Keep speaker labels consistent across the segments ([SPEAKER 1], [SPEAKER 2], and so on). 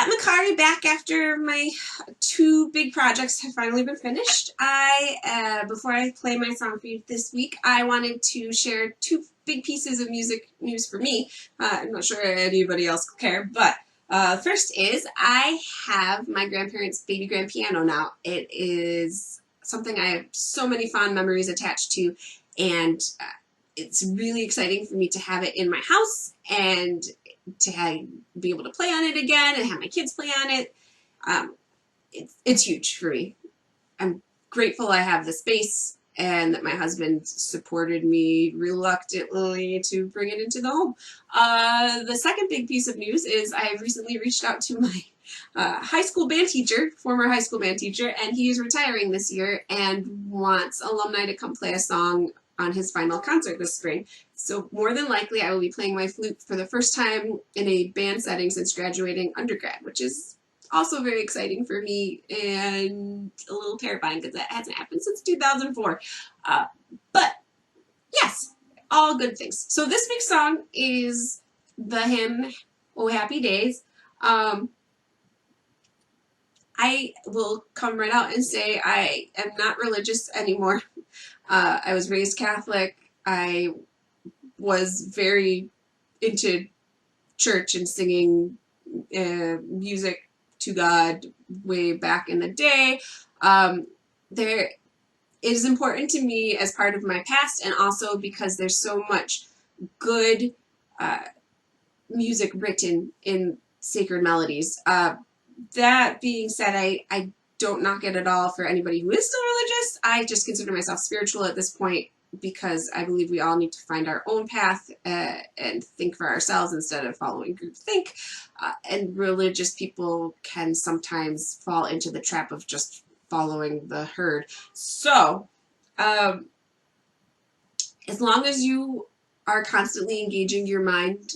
[SPEAKER 1] got Macari back after my two big projects have finally been finished. Before I play my song for you this week, I wanted to share two big pieces of music news for me. I'm not sure anybody else will care, but first is I have my grandparents' baby grand piano now. It is something I have so many fond memories attached to, and it's really exciting for me to have it in my house and to be able to play on it again and have my kids play on it. It's huge for me. I'm grateful I have the space and that my husband supported me reluctantly to bring it into the home. The second big piece of news is I recently reached out to my high school band teacher, former high school band teacher, and he is retiring this year and wants alumni to come play a song on his final concert this spring. So more than likely I will be playing my flute for the first time in a band setting since graduating undergrad, which is also very exciting for me and a little terrifying because that hasn't happened since 2004. But yes, all good things. So this week's song is the hymn, Oh Happy Days. I will come right out and say I am not religious anymore. I was raised Catholic. I was very into church and singing music to God way back in the day. It is important to me as part of my past, and also because there's so much good music written in sacred melodies. That being said, I don't knock it at all for anybody who is still religious. I just consider myself spiritual at this point because I believe we all need to find our own path and think for ourselves instead of following groupthink. And religious people can sometimes fall into the trap of just following the herd. So, as long as you are constantly engaging your mind,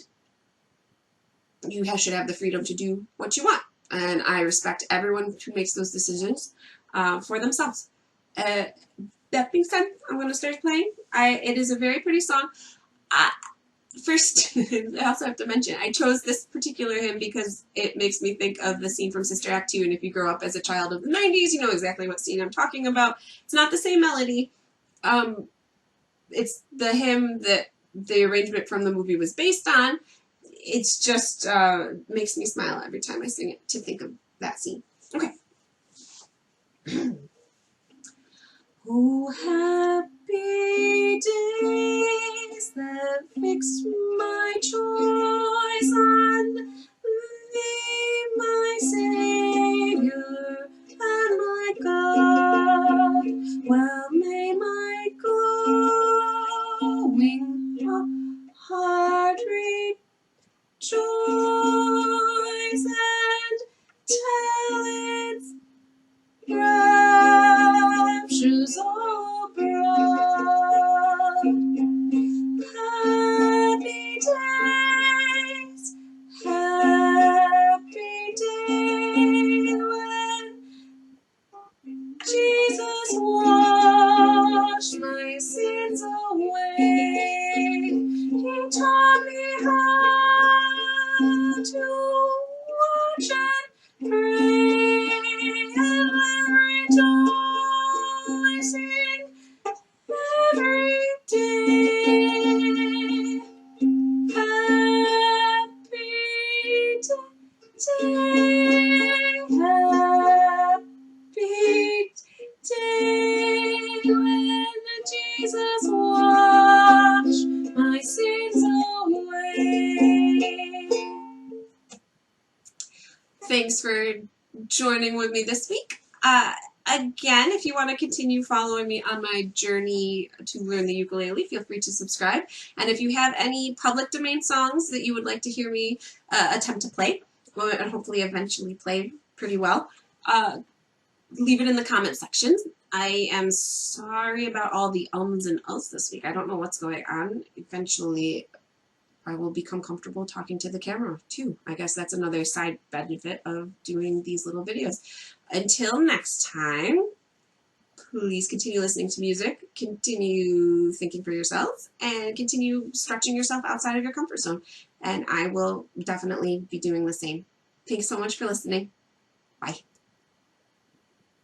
[SPEAKER 1] you should have the freedom to do what you want. And I respect everyone who makes those decisions for themselves. That being said, I'm going to start playing. It is a very pretty song. First, I also have to mention, I chose this particular hymn because it makes me think of the scene from Sister Act 2, and if you grow up as a child of the 90s, you know exactly what scene I'm talking about. It's not the same melody. It's the hymn that the arrangement from the movie was based on. It's just makes me smile every time I sing it to think of that scene. Okay. Oh, happy days that fixed my choice on thee, my Savior and my God. Well may my going heart rejoice and tell its raptures all brought. Happy days when Jesus washed my sins away. He taught me how to watch and pray and rejoicing every day. Happy day when Jesus washed my sins away. Thanks for joining with me this week. Again, if you want to continue following me on my journey to learn the ukulele, feel free to subscribe. And if you have any public domain songs that you would like to hear me attempt to play, and hopefully eventually play pretty well, leave it in the comment section. I am sorry about all the ums and uhs this week. I don't know what's going on. Eventually, I will become comfortable talking to the camera too. I guess that's another side benefit of doing these little videos. Until next time, please continue listening to music, continue thinking for yourselves, and continue stretching yourself outside of your comfort zone. And I will definitely be doing the same. Thanks so much for listening. Bye.